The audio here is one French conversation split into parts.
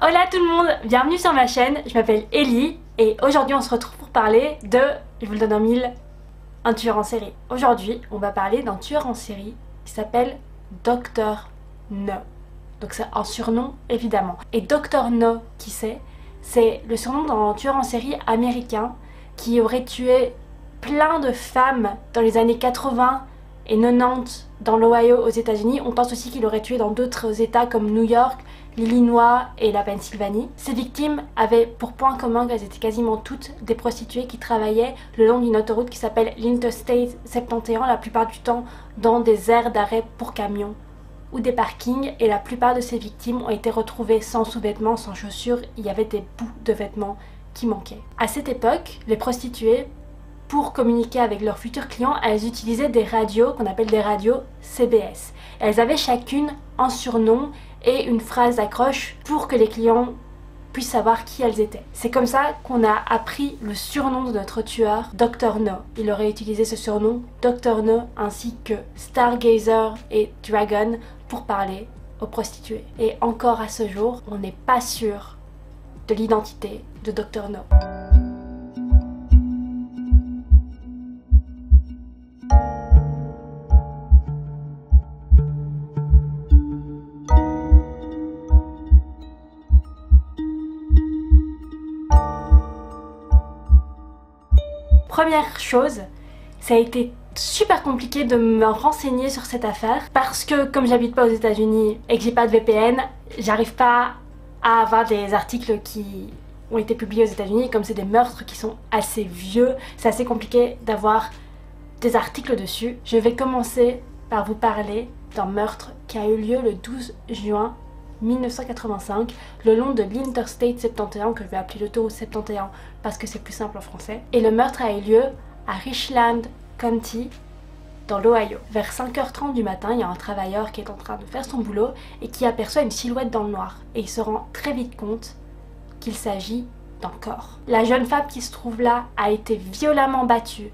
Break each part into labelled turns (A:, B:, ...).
A: Hola tout le monde, bienvenue sur ma chaîne, je m'appelle Ellie et aujourd'hui on se retrouve pour parler de, je vous le donne en mille, un tueur en série. Aujourd'hui on va parler d'un tueur en série qui s'appelle Dr. No. Donc c'est un surnom évidemment. Et Dr. No, qui c'est le surnom d'un tueur en série américain qui aurait tué plein de femmes dans les années 80 et 90 dans l'Ohio aux États-Unis. On pense aussi qu'il aurait tué dans d'autres états comme New York, l'Illinois et la Pennsylvanie. Ces victimes avaient pour point commun qu'elles étaient quasiment toutes des prostituées qui travaillaient le long d'une autoroute qui s'appelle l'Interstate 71, la plupart du temps dans des aires d'arrêt pour camions ou des parkings, et la plupart de ces victimes ont été retrouvées sans sous-vêtements, sans chaussures, il y avait des bouts de vêtements qui manquaient. À cette époque, les prostituées, pour communiquer avec leurs futurs clients, elles utilisaient des radios qu'on appelle des radios CBS. Elles avaient chacune un surnom et une phrase d'accroche pour que les clients puissent savoir qui elles étaient. C'est comme ça qu'on a appris le surnom de notre tueur, Dr. No. Il aurait utilisé ce surnom, Dr. No, ainsi que Stargazer et Dragon, pour parler aux prostituées. Et encore à ce jour, on n'est pas sûr de l'identité de Dr. No. Première chose, ça a été super compliqué de me renseigner sur cette affaire parce que comme j'habite pas aux États-Unis et que j'ai pas de VPN, j'arrive pas à avoir des articles qui ont été publiés aux États-Unis. Comme c'est des meurtres qui sont assez vieux, c'est assez compliqué d'avoir des articles dessus. Je vais commencer par vous parler d'un meurtre qui a eu lieu le 12 juin 1985, le long de l'Interstate 71, que je vais appeler l'autoroute 71 parce que c'est plus simple en français. Et le meurtre a eu lieu à Richland County, dans l'Ohio. Vers 5h30 du matin, il y a un travailleur qui est en train de faire son boulot et qui aperçoit une silhouette dans le noir. Et il se rend très vite compte qu'il s'agit d'un corps. La jeune femme qui se trouve là a été violemment battue.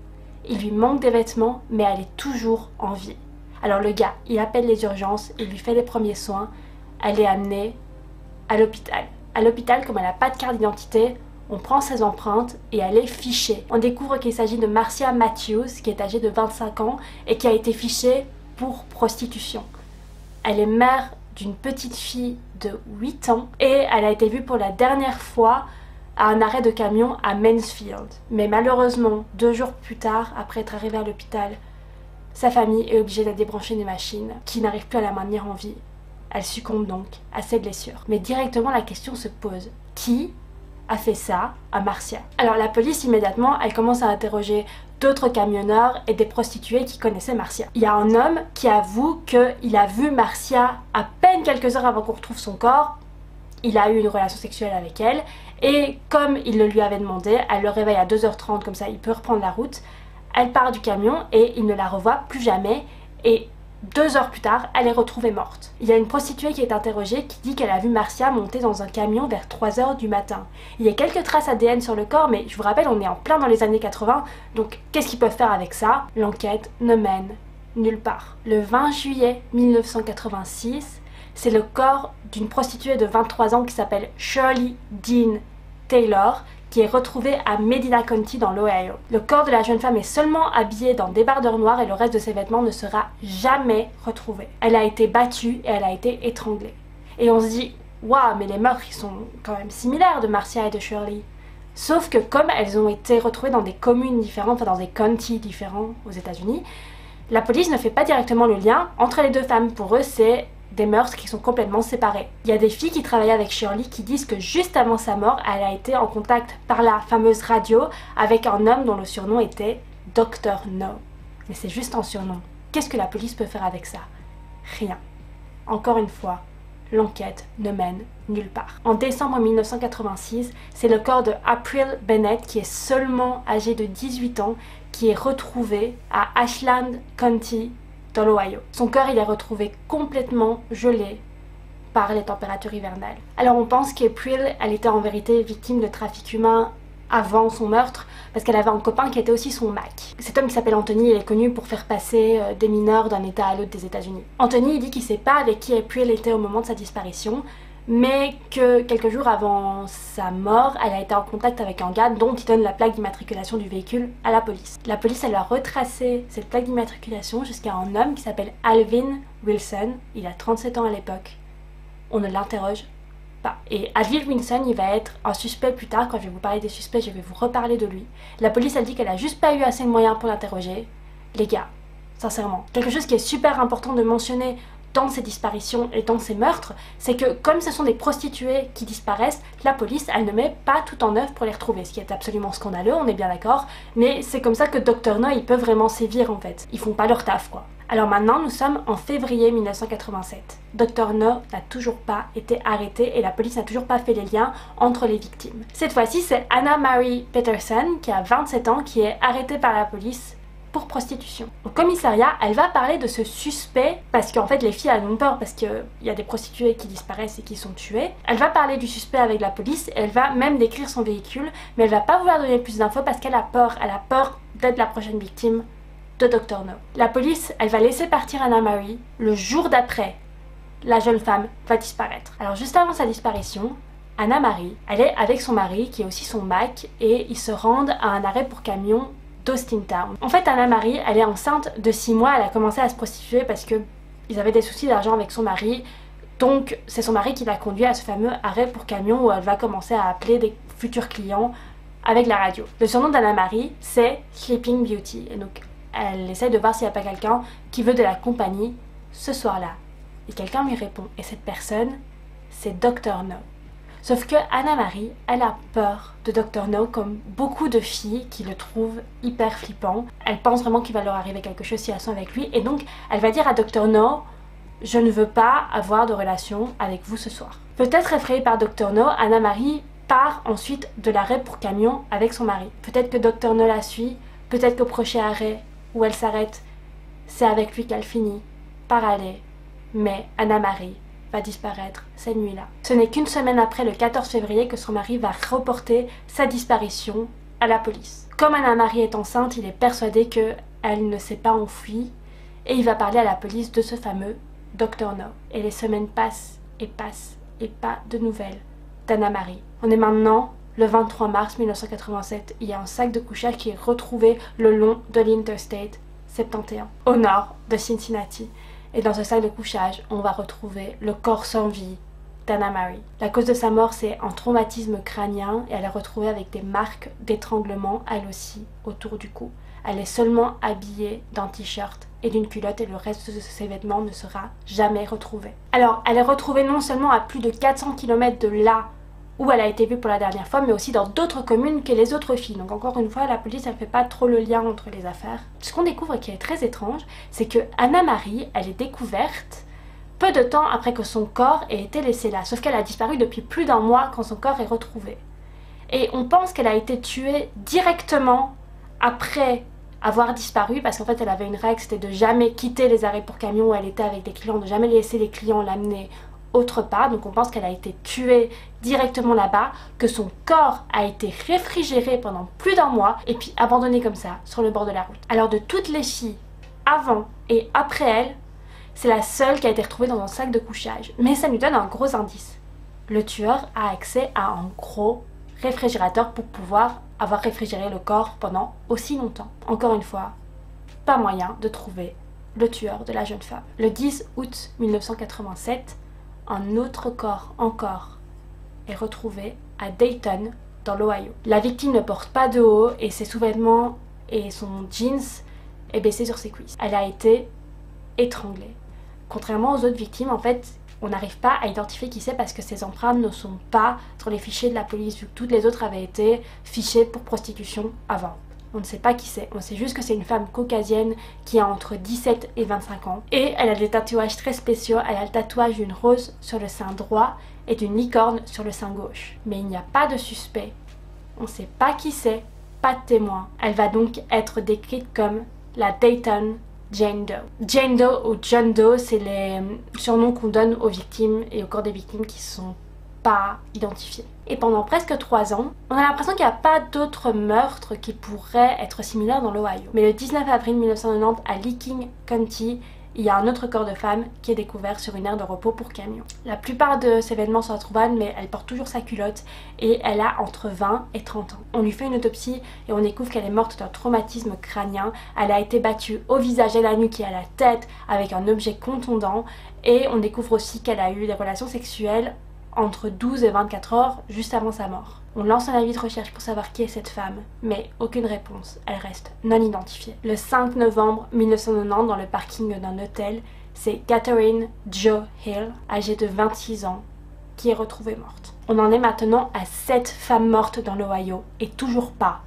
A: Il lui manque des vêtements, mais elle est toujours en vie. Alors le gars, il appelle les urgences, il lui fait les premiers soins. Elle est amenée à l'hôpital. À l'hôpital, comme elle n'a pas de carte d'identité, on prend ses empreintes et elle est fichée. On découvre qu'il s'agit de Marcia Matthews, qui est âgée de 25 ans et qui a été fichée pour prostitution. Elle est mère d'une petite fille de 8 ans et elle a été vue pour la dernière fois à un arrêt de camion à Mansfield. Mais malheureusement, 2 jours plus tard, après être arrivée à l'hôpital, sa famille est obligée de débrancher des machines qui n'arrivent plus à la maintenir en vie. Elle succombe donc à ses blessures. Mais directement la question se pose, qui a fait ça à Marcia? Alors la police immédiatement, elle commence à interroger d'autres camionneurs et des prostituées qui connaissaient Marcia. Il y a un homme qui avoue qu'il a vu Marcia à peine quelques heures avant qu'on retrouve son corps. Il a eu une relation sexuelle avec elle et comme il le lui avait demandé, elle le réveille à 2h30, comme ça il peut reprendre la route. Elle part du camion et il ne la revoit plus jamais et 2 heures plus tard, elle est retrouvée morte. Il y a une prostituée qui est interrogée qui dit qu'elle a vu Marcia monter dans un camion vers 3h du matin. Il y a quelques traces ADN sur le corps, mais je vous rappelle, on est en plein dans les années 80, donc qu'est-ce qu'ils peuvent faire avec ça? L'enquête ne mène nulle part. Le 20 juillet 1986, c'est le corps d'une prostituée de 23 ans qui s'appelle Shirley Dean Taylor, qui est retrouvée à Medina County dans l'Ohio. Le corps de la jeune femme est seulement habillé dans des débardeur noirs et le reste de ses vêtements ne sera jamais retrouvé. Elle a été battue et elle a été étranglée. Et on se dit, waouh, mais les meurtres ils sont quand même similaires de Marcia et de Shirley. Sauf que comme elles ont été retrouvées dans des communes différentes, enfin dans des counties différents aux États-Unis, la police ne fait pas directement le lien entre les deux femmes. Pour eux, c'est des meurtres qui sont complètement séparés. Il y a des filles qui travaillaient avec Shirley qui disent que juste avant sa mort, elle a été en contact par la fameuse radio avec un homme dont le surnom était Dr. No. Mais c'est juste un surnom. Qu'est-ce que la police peut faire avec ça? Rien. Encore une fois, l'enquête ne mène nulle part. En décembre 1986, c'est le corps de April Bennett, qui est seulement âgée de 18 ans, qui est retrouvé à Ashland County, dans l'Ohio. Son corps il est retrouvé complètement gelé par les températures hivernales. Alors on pense qu'April, elle était en vérité victime de trafic humain avant son meurtre parce qu'elle avait un copain qui était aussi son Mac. Cet homme qui s'appelle Anthony, il est connu pour faire passer des mineurs d'un état à l'autre des États-Unis. Anthony il dit qu'il sait pas avec qui April était au moment de sa disparition, mais que quelques jours avant sa mort, elle a été en contact avec un gars dont il donne la plaque d'immatriculation du véhicule à la police. La police, elle a retracé cette plaque d'immatriculation jusqu'à un homme qui s'appelle Alvin Wilson. Il a 37 ans à l'époque. On ne l'interroge pas. Et Alvin Wilson, il va être un suspect plus tard. Quand je vais vous parler des suspects, je vais vous reparler de lui. La police, elle dit qu'elle a juste pas eu assez de moyens pour l'interroger. Les gars, sincèrement, quelque chose qui est super important de mentionner dans ces disparitions et dans ces meurtres, c'est que comme ce sont des prostituées qui disparaissent, la police, elle ne met pas tout en œuvre pour les retrouver, ce qui est absolument scandaleux, on est bien d'accord, mais c'est comme ça que Dr. No, il peut vraiment sévir en fait. Ils font pas leur taf quoi. Alors maintenant, nous sommes en février 1987. Dr. No n'a toujours pas été arrêté et la police n'a toujours pas fait les liens entre les victimes. Cette fois-ci, c'est Anna Marie Peterson, qui a 27 ans, qui est arrêtée par la police pour prostitution. Au commissariat, elle va parler de ce suspect parce qu'en fait les filles elles ont peur parce qu'il y a des prostituées qui disparaissent et qui sont tuées. Elle va parler du suspect avec la police et elle va même décrire son véhicule, mais elle va pas vouloir donner plus d'infos parce qu'elle a peur d'être la prochaine victime de Dr. No. La police, elle va laisser partir Anna Marie le jour d'après. La jeune femme va disparaître. Alors juste avant sa disparition, Anna Marie, elle est avec son mari qui est aussi son Mac et ils se rendent à un arrêt pour camion d'Austin Town. En fait, Anna Marie, elle est enceinte de 6 mois, elle a commencé à se prostituer parce que ils avaient des soucis d'argent avec son mari. Donc, c'est son mari qui l'a conduit à ce fameux arrêt pour camion où elle va commencer à appeler des futurs clients avec la radio. Le surnom d'Anna Marie, c'est Sleeping Beauty. Et donc, elle essaie de voir s'il n'y a pas quelqu'un qui veut de la compagnie ce soir-là. Et quelqu'un lui répond. Et cette personne, c'est Dr. No. Sauf que Anna Marie, elle a peur de Dr. No comme beaucoup de filles qui le trouvent hyper flippant. Elle pense vraiment qu'il va leur arriver quelque chose si elles sont avec lui. Et donc, elle va dire à Dr. No, je ne veux pas avoir de relation avec vous ce soir. Peut-être effrayée par Dr. No, Anna Marie part ensuite de l'arrêt pour camion avec son mari. Peut-être que Dr. No la suit, peut-être qu'au prochain arrêt où elle s'arrête, c'est avec lui qu'elle finit par aller. Mais Anna Marie va disparaître cette nuit-là. Ce n'est qu'une semaine après, le 14 février, que son mari va reporter sa disparition à la police. Comme Anna Marie est enceinte, il est persuadé qu'elle ne s'est pas enfuie et il va parler à la police de ce fameux Dr. No. Et les semaines passent et pas de nouvelles d'Anna Marie. On est maintenant le 23 mars 1987. Il y a un sac de couchage qui est retrouvé le long de l'Interstate 71, au nord de Cincinnati. Et dans ce sac de couchage, on va retrouver le corps sans vie d'Anna Marie. La cause de sa mort, c'est un traumatisme crânien et elle est retrouvée avec des marques d'étranglement, elle aussi, autour du cou. Elle est seulement habillée d'un t-shirt et d'une culotte et le reste de ses vêtements ne sera jamais retrouvé. Alors, elle est retrouvée non seulement à plus de 400 km de là où elle a été vue pour la dernière fois, mais aussi dans d'autres communes que les autres filles. Donc encore une fois, la police, elle fait pas trop le lien entre les affaires. Ce qu'on découvre qui est très étrange, c'est que Anna Marie, elle est découverte peu de temps après que son corps ait été laissé là. Sauf qu'elle a disparu depuis plus d'un mois quand son corps est retrouvé. Et on pense qu'elle a été tuée directement après avoir disparu, parce qu'en fait elle avait une règle, c'était de jamais quitter les arrêts pour camion où elle était avec des clients, de jamais laisser les clients l'amener autre part. Donc on pense qu'elle a été tuée directement là-bas, que son corps a été réfrigéré pendant plus d'un mois et puis abandonné comme ça sur le bord de la route. Alors de toutes les filles avant et après elle, c'est la seule qui a été retrouvée dans un sac de couchage. Mais ça nous donne un gros indice. Le tueur a accès à un gros réfrigérateur pour pouvoir avoir réfrigéré le corps pendant aussi longtemps. Encore une fois, pas moyen de trouver le tueur de la jeune femme. Le 10 août 1987, un autre corps encore est retrouvé à Dayton, dans l'Ohio. La victime ne porte pas de haut et ses sous-vêtements et son jeans est baissé sur ses cuisses. Elle a été étranglée. Contrairement aux autres victimes, en fait, on n'arrive pas à identifier qui c'est parce que ces empreintes ne sont pas sur les fichiers de la police, vu que toutes les autres avaient été fichées pour prostitution avant. On ne sait pas qui c'est, on sait juste que c'est une femme caucasienne qui a entre 17 et 25 ans. Et elle a des tatouages très spéciaux, elle a le tatouage d'une rose sur le sein droit et d'une licorne sur le sein gauche. Mais il n'y a pas de suspect, on ne sait pas qui c'est, pas de témoin. Elle va donc être décrite comme la Dayton Jane Doe. Jane Doe ou John Doe, c'est les surnoms qu'on donne aux victimes et au corps des victimes qui sont pas identifiés. Et pendant presque 3 ans, on a l'impression qu'il n'y a pas d'autres meurtres qui pourraient être similaires dans l'Ohio. Mais le 19 avril 1990, à Lee King County, il y a un autre corps de femme qui est découvert sur une aire de repos pour camion. La plupart de ces événements sont introuvables, mais elle porte toujours sa culotte et elle a entre 20 et 30 ans. On lui fait une autopsie et on découvre qu'elle est morte d'un traumatisme crânien. Elle a été battue au visage et à la nuque et à la tête avec un objet contondant, et on découvre aussi qu'elle a eu des relations sexuelles entre 12 et 24 heures juste avant sa mort. On lance un avis de recherche pour savoir qui est cette femme, mais aucune réponse, elle reste non identifiée. Le 5 novembre 1990, dans le parking d'un hôtel, c'est Catherine Jo Hill, âgée de 26 ans, qui est retrouvée morte. On en est maintenant à 7 femmes mortes dans l'Ohio, et toujours pas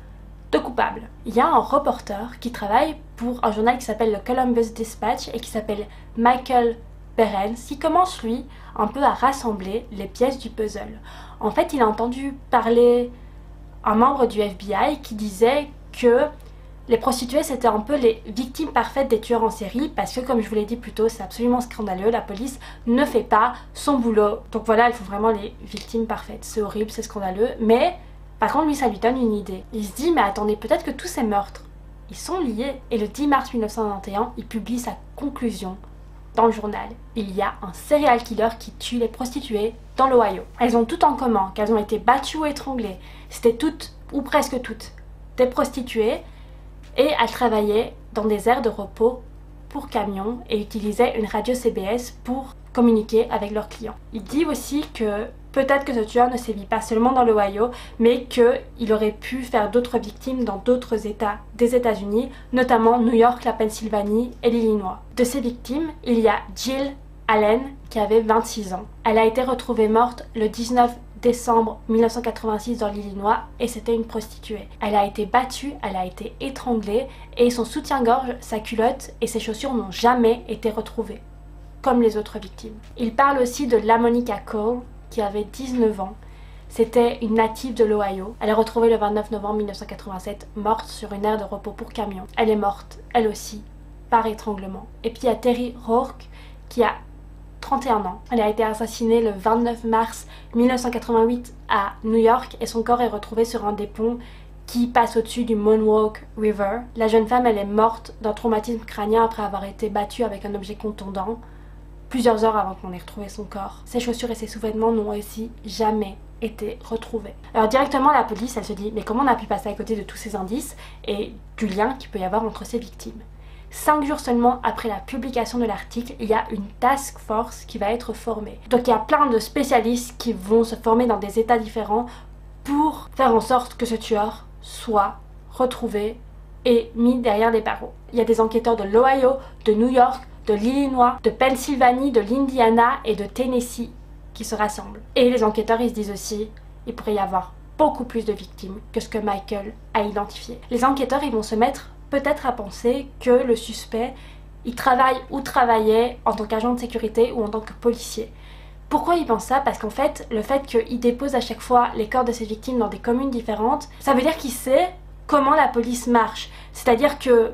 A: de coupables. Il y a un reporter qui travaille pour un journal qui s'appelle le Columbus Dispatch et qui s'appelle Michael Behrens, qui commence lui un peu à rassembler les pièces du puzzle. En fait, il a entendu parler un membre du FBI qui disait que les prostituées c'était un peu les victimes parfaites des tueurs en série, parce que comme je vous l'ai dit plus tôt, c'est absolument scandaleux, la police ne fait pas son boulot. Donc voilà, il faut vraiment les victimes parfaites. C'est horrible, c'est scandaleux, mais par contre lui ça lui donne une idée. Il se dit mais attendez, peut-être que tous ces meurtres, ils sont liés. Et le 10 mars 1991, il publie sa conclusion dans le journal. Il y a un serial killer qui tue les prostituées dans l'Ohio. Elles ont tout en commun, qu'elles ont été battues ou étranglées. C'était toutes, ou presque toutes, des prostituées, et elles travaillaient dans des aires de repos pour camions et utilisaient une radio CBS pour communiquer avec leurs clients. Il dit aussi que peut-être que ce tueur ne sévit pas seulement dans l'Ohio, mais qu'il aurait pu faire d'autres victimes dans d'autres États des États-Unis, notamment New York, la Pennsylvanie et l'Illinois. De ces victimes, il y a Jill Allen qui avait 26 ans. Elle a été retrouvée morte le 19 décembre 1986 dans l'Illinois et c'était une prostituée. Elle a été battue, elle a été étranglée et son soutien-gorge, sa culotte et ses chaussures n'ont jamais été retrouvées, comme les autres victimes. Il parle aussi de LaMonica Cole qui avait 19 ans. C'était une native de l'Ohio. Elle est retrouvée le 29 novembre 1987 morte sur une aire de repos pour camions. Elle est morte, elle aussi, par étranglement. Et puis il y a Terry Rourke qui a 31 ans. Elle a été assassinée le 29 mars 1988 à New York et son corps est retrouvé sur un des ponts qui passe au-dessus du Monwalk River. La jeune femme, elle est morte d'un traumatisme crânien après avoir été battue avec un objet contondant plusieurs heures avant qu'on ait retrouvé son corps. Ses chaussures et ses sous-vêtements n'ont aussi jamais été retrouvés. Alors directement la police, elle se dit mais comment on a pu passer à côté de tous ces indices et du lien qu'il peut y avoir entre ces victimes. 5 jours seulement après la publication de l'article, il y a une task force qui va être formée. Donc il y a plein de spécialistes qui vont se former dans des états différents pour faire en sorte que ce tueur soit retrouvé et mis derrière des barreaux. Il y a des enquêteurs de l'Ohio, de New York, de l'Illinois, de Pennsylvanie, de l'Indiana et de Tennessee qui se rassemblent. Et les enquêteurs ils se disent aussi il pourrait y avoir beaucoup plus de victimes que ce que Michael a identifié. Les enquêteurs ils vont se mettre peut-être à penser que le suspect il travaille ou travaillait en tant qu'agent de sécurité ou en tant que policier. Pourquoi ils pensent ça? Parce qu'en fait, le fait qu'il dépose à chaque fois les corps de ses victimes dans des communes différentes, ça veut dire qu'il sait comment la police marche. C'est-à-dire que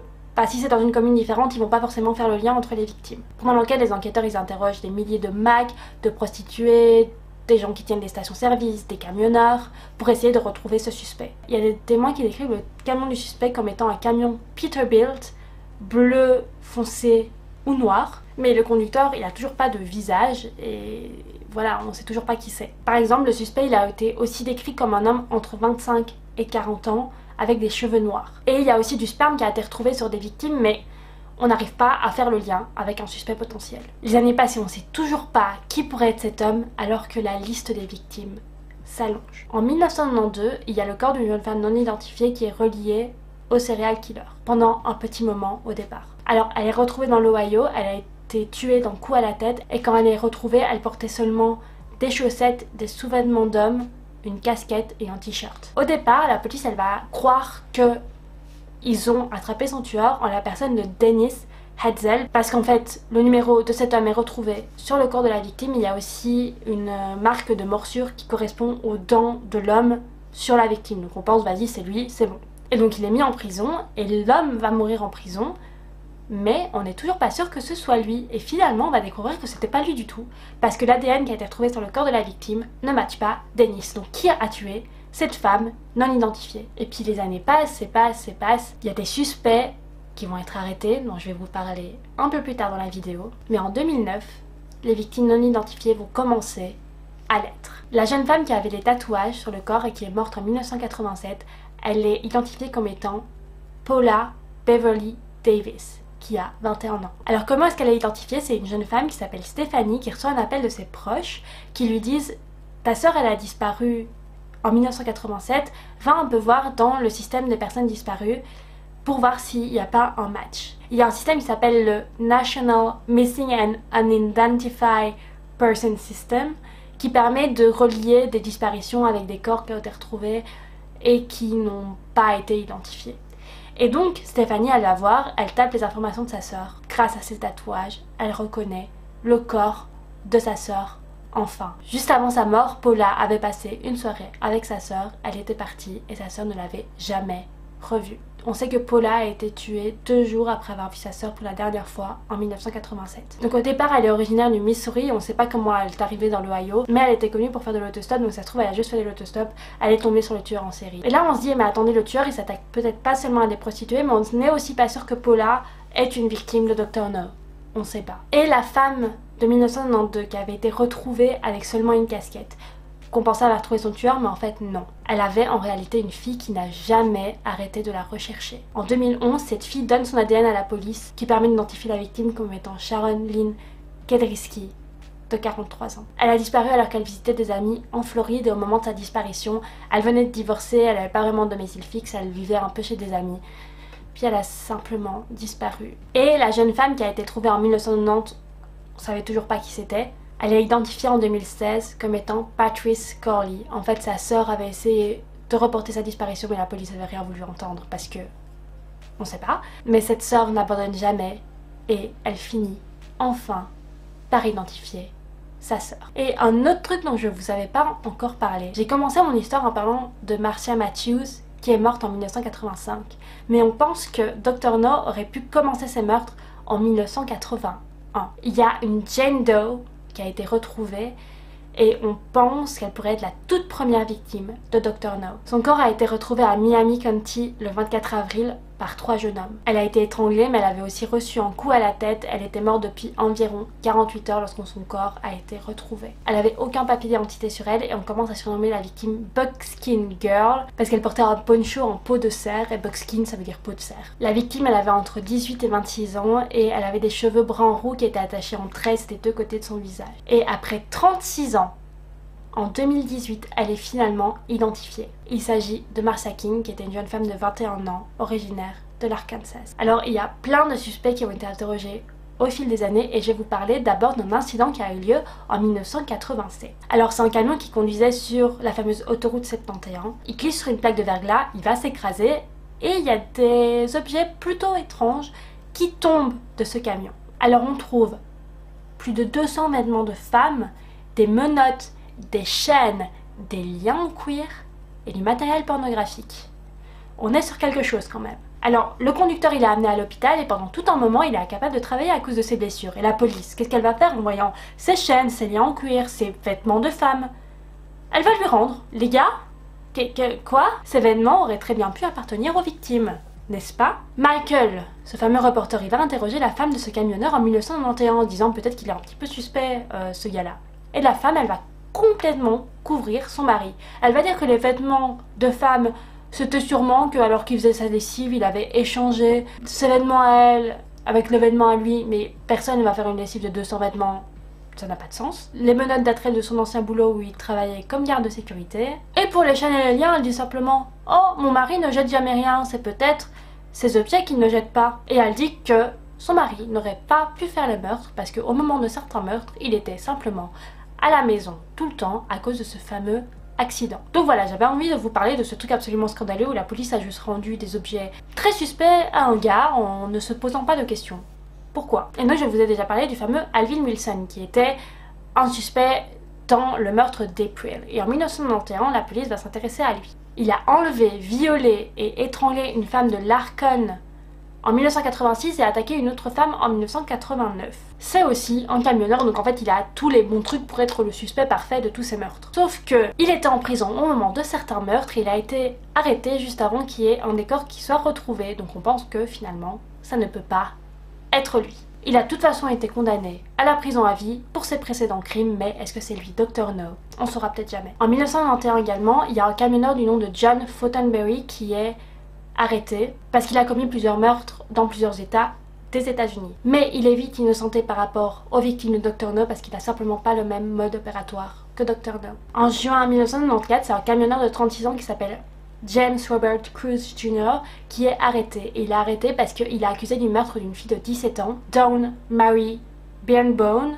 A: si c'est dans une commune différente, ils vont pas forcément faire le lien entre les victimes. Pendant l'enquête, les enquêteurs ils interrogent des milliers de macs, de prostituées, des gens qui tiennent des stations-service, des camionneurs, pour essayer de retrouver ce suspect. Il y a des témoins qui décrivent le camion du suspect comme étant un camion Peterbilt, bleu foncé ou noir, mais le conducteur il a toujours pas de visage et voilà, on sait toujours pas qui c'est. Par exemple, le suspect il a été aussi décrit comme un homme entre 25 et 40 ans avec des cheveux noirs. Et il y a aussi du sperme qui a été retrouvé sur des victimes, mais on n'arrive pas à faire le lien avec un suspect potentiel. Les années passées, on ne sait toujours pas qui pourrait être cet homme alors que la liste des victimes s'allonge. En 1992, il y a le corps d'une jeune femme non identifiée qui est relié au serial killer pendant un petit moment au départ. Alors elle est retrouvée dans l'Ohio, elle a été tuée d'un coup à la tête et quand elle est retrouvée, elle portait seulement des chaussettes, des sous-vêtements d'homme, une casquette et un t-shirt. Au départ, la police elle va croire que ils ont attrapé son tueur en la personne de Dennis Hetzel parce qu'en fait le numéro de cet homme est retrouvé sur le corps de la victime. Il y a aussi une marque de morsure qui correspond aux dents de l'homme sur la victime. Donc on pense vas-y c'est lui, c'est bon. Et donc il est mis en prison et l'homme va mourir en prison, mais on n'est toujours pas sûr que ce soit lui. Et finalement on va découvrir que c'était pas lui du tout parce que l'ADN qui a été retrouvé sur le corps de la victime ne matche pas Dennis. Donc qui a tué cette femme non identifiée? Et puis les années passent, il y a des suspects qui vont être arrêtés, dont je vais vous parler un peu plus tard dans la vidéo. Mais en 2009, les victimes non identifiées vont commencer à l'être. La jeune femme qui avait des tatouages sur le corps et qui est morte en 1987, elle est identifiée comme étant Paula Beverly Davis, qui a 21 ans. Alors comment est-ce qu'elle est identifiée? C'est une jeune femme qui s'appelle Stéphanie qui reçoit un appel de ses proches qui lui disent « Ta sœur elle a disparu en 1987, va un peu voir dans le système des personnes disparues pour voir s'il n'y a pas un match. » Il y a un système qui s'appelle le National Missing and Unidentified Person System qui permet de relier des disparitions avec des corps qui ont été retrouvés et qui n'ont pas été identifiés. Et donc Stéphanie, elle va voir, elle tape les informations de sa sœur. Grâce à ses tatouages, elle reconnaît le corps de sa sœur enfin. Juste avant sa mort, Paula avait passé une soirée avec sa sœur, elle était partie et sa sœur ne l'avait jamais revue. On sait que Paula a été tuée 2 jours après avoir vu sa sœur pour la dernière fois en 1987. Donc au départ elle est originaire du Missouri, on ne sait pas comment elle est arrivée dans l'Ohio, mais elle était connue pour faire de l'autostop, donc ça se trouve elle a juste fait de l'autostop, elle est tombée sur le tueur en série. Et là on se dit mais attendez, le tueur il s'attaque peut-être pas seulement à des prostituées, mais on n'est aussi pas sûr que Paula est une victime de Dr. No. On ne sait pas. Et la femme de 1992 qui avait été retrouvée avec seulement une casquette, qu'on pensait avoir trouvé son tueur, mais en fait non. Elle avait en réalité une fille qui n'a jamais arrêté de la rechercher. En 2011, cette fille donne son ADN à la police, qui permet d'identifier la victime comme étant Sharon Lynn Kedrisky, de 43 ans. Elle a disparu alors qu'elle visitait des amis en Floride et au moment de sa disparition, elle venait de divorcer, elle n'avait pas vraiment de domicile fixe, elle vivait un peu chez des amis. Puis elle a simplement disparu. Et la jeune femme qui a été trouvée en 1990, on savait toujours pas qui c'était. Elle est identifiée en 2016 comme étant Patrice Corley. En fait, sa sœur avait essayé de reporter sa disparition, mais la police n'avait rien voulu entendre parce que on sait pas. Mais cette sœur n'abandonne jamais et elle finit enfin par identifier sa sœur. Et un autre truc dont je vous avais pas encore parlé, j'ai commencé mon histoire en parlant de Marcia Matthews qui est morte en 1985, mais on pense que Dr. No aurait pu commencer ses meurtres en 1981. Il y a une Jane Doe qui a été retrouvée et on pense qu'elle pourrait être la toute première victime de Dr. No. Son corps a été retrouvé à Miami County le 24 avril par 3 jeunes hommes. Elle a été étranglée, mais elle avait aussi reçu un coup à la tête. Elle était morte depuis environ 48 heures lorsque son corps a été retrouvé. Elle n'avait aucun papier d'identité sur elle et on commence à surnommer la victime Buckskin Girl parce qu'elle portait un poncho en peau de cerf et buckskin ça veut dire peau de cerf. La victime, elle avait entre 18 et 26 ans et elle avait des cheveux bruns roux qui étaient attachés en tresses des 2 côtés de son visage. Et après 36 ans, en 2018, elle est finalement identifiée. Il s'agit de Marcia King, qui était une jeune femme de 21 ans, originaire de l'Arkansas. Alors, il y a plein de suspects qui ont été interrogés au fil des années et je vais vous parler d'abord d'un incident qui a eu lieu en 1987. Alors, c'est un camion qui conduisait sur la fameuse autoroute 71. Il glisse sur une plaque de verglas, il va s'écraser et il y a des objets plutôt étranges qui tombent de ce camion. Alors, on trouve plus de 200 vêtements de femmes, des menottes, des chaînes, des liens en cuir et du matériel pornographique. On est sur quelque chose quand même. Alors, le conducteur il est amené à l'hôpital et pendant tout un moment il est incapable de travailler à cause de ses blessures. Et la police, qu'est-ce qu'elle va faire en voyant ces chaînes, ces liens en cuir, ces vêtements de femme? Elle va lui rendre. Les gars, quoi? Ces vêtements auraient très bien pu appartenir aux victimes, n'est-ce pas? Michael, ce fameux reporter, il va interroger la femme de ce camionneur en 1991 en disant peut-être qu'il est un petit peu suspect ce gars-là. Et la femme, elle va complètement couvrir son mari. Elle va dire que les vêtements de femme, c'était sûrement que alors qu'il faisait sa lessive, il avait échangé ses vêtements à elle avec le vêtement à lui, mais personne ne va faire une lessive de 200 vêtements, ça n'a pas de sens. Les menottes d'attrait de son ancien boulot où il travaillait comme garde de sécurité. Et pour les chaînes et les liens, elle dit simplement « Oh, mon mari ne jette jamais rien, c'est peut-être ces objets qu'il ne jette pas. » Et elle dit que son mari n'aurait pas pu faire le meurtre parce qu'au moment de certains meurtres, il était simplement à la maison tout le temps à cause de ce fameux accident. Donc voilà, j'avais envie de vous parler de ce truc absolument scandaleux où la police a juste rendu des objets très suspects à un gars en ne se posant pas de questions. Pourquoi? Et moi je vous ai déjà parlé du fameux Alvin Wilson qui était un suspect dans le meurtre d'April. Et en 1991, la police va s'intéresser à lui. Il a enlevé, violé et étranglé une femme de Larcon en 1986 et a attaqué une autre femme en 1989. C'est aussi un camionneur, donc en fait il a tous les bons trucs pour être le suspect parfait de tous ces meurtres. Sauf que il était en prison au moment de certains meurtres et il a été arrêté juste avant qu'il y ait un des corps qui soit retrouvé, donc on pense que finalement ça ne peut pas être lui. Il a de toute façon été condamné à la prison à vie pour ses précédents crimes, mais est-ce que c'est lui, Dr. No? On saura peut-être jamais. En 1991 également, il y a un camionneur du nom de John Fortenberry qui est arrêté parce qu'il a commis plusieurs meurtres dans plusieurs états des États-Unis. Mais il est vite innocenté par rapport aux victimes de Dr. No parce qu'il n'a simplement pas le même mode opératoire que Dr. No. En juin 1994, c'est un camionneur de 36 ans qui s'appelle James Robert Cruz Jr. qui est arrêté. Et il est arrêté parce qu'il est accusé du meurtre d'une fille de 17 ans, Dawn Marie Birnbaum,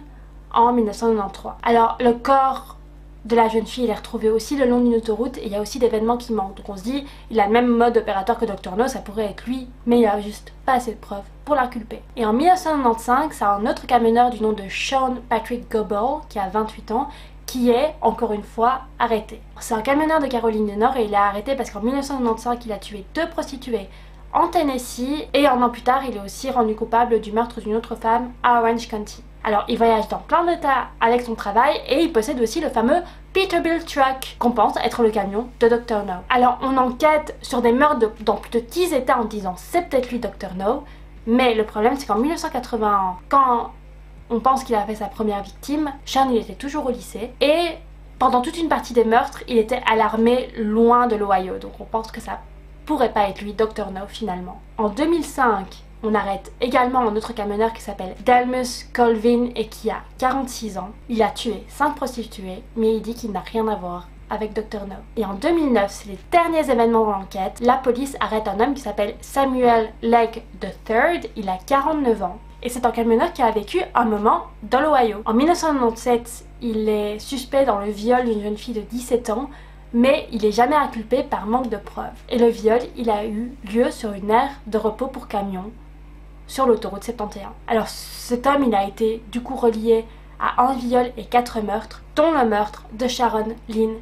A: en 1993. Alors, le corps de la jeune fille, il est retrouvé aussi le long d'une autoroute et il y a aussi des vêtements qui manquent. Donc on se dit, il a le même mode opératoire que Dr. No, ça pourrait être lui, mais il n'y a juste pas assez de preuves pour l'inculper. Et en 1995, c'est un autre camionneur du nom de Sean Patrick Goebel, qui a 28 ans, qui est, encore une fois, arrêté. C'est un camionneur de Caroline du Nord et il est arrêté parce qu'en 1995, il a tué 2 prostituées en Tennessee et un an plus tard, il est aussi rendu coupable du meurtre d'une autre femme à Orange County. Alors, il voyage dans plein d'états avec son travail et il possède aussi le fameux Peterbilt Truck, qu'on pense être le camion de Dr. No. Alors, on enquête sur des meurtres dans plus de 10 états en disant c'est peut-être lui Dr. No, mais le problème c'est qu'en 1981, quand on pense qu'il a fait sa première victime, Sean il était toujours au lycée et pendant toute une partie des meurtres, il était à l'armée loin de l'Ohio, donc on pense que ça pourrait pas être lui, Dr. No, finalement. En 2005, on arrête également un autre camionneur qui s'appelle Delmus Colvin et qui a 46 ans. Il a tué 5 prostituées, mais il dit qu'il n'a rien à voir avec Dr. No. Et en 2009, c'est les derniers événements de l'enquête, la police arrête un homme qui s'appelle Samuel Legg III, il a 49 ans. Et c'est un camionneur qui a vécu un moment dans l'Ohio. En 1997, il est suspect dans le viol d'une jeune fille de 17 ans, mais il n'est jamais inculpé par manque de preuves. Et le viol, il a eu lieu sur une aire de repos pour camions sur l'autoroute 71. Alors cet homme, il a été du coup relié à un viol et 4 meurtres, dont le meurtre de Sharon Lynn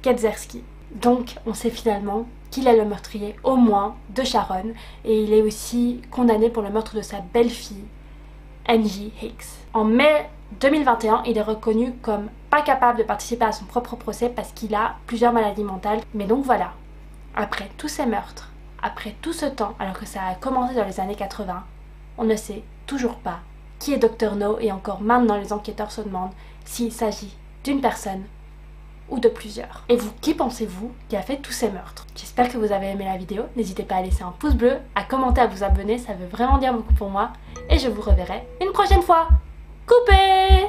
A: Kedzierski. Donc on sait finalement qu'il est le meurtrier au moins de Sharon et il est aussi condamné pour le meurtre de sa belle-fille, Angie Hicks. En mai 2021, il est reconnu comme pas capable de participer à son propre procès parce qu'il a plusieurs maladies mentales. Mais donc voilà, après tous ces meurtres, après tout ce temps, alors que ça a commencé dans les années 80, on ne sait toujours pas qui est Dr. No et encore maintenant les enquêteurs se demandent s'il s'agit d'une personne ou de plusieurs. Et vous, qui pensez-vous qui a fait tous ces meurtres? J'espère que vous avez aimé la vidéo, n'hésitez pas à laisser un pouce bleu, à commenter, à vous abonner, ça veut vraiment dire beaucoup pour moi et je vous reverrai une prochaine fois. Coupé!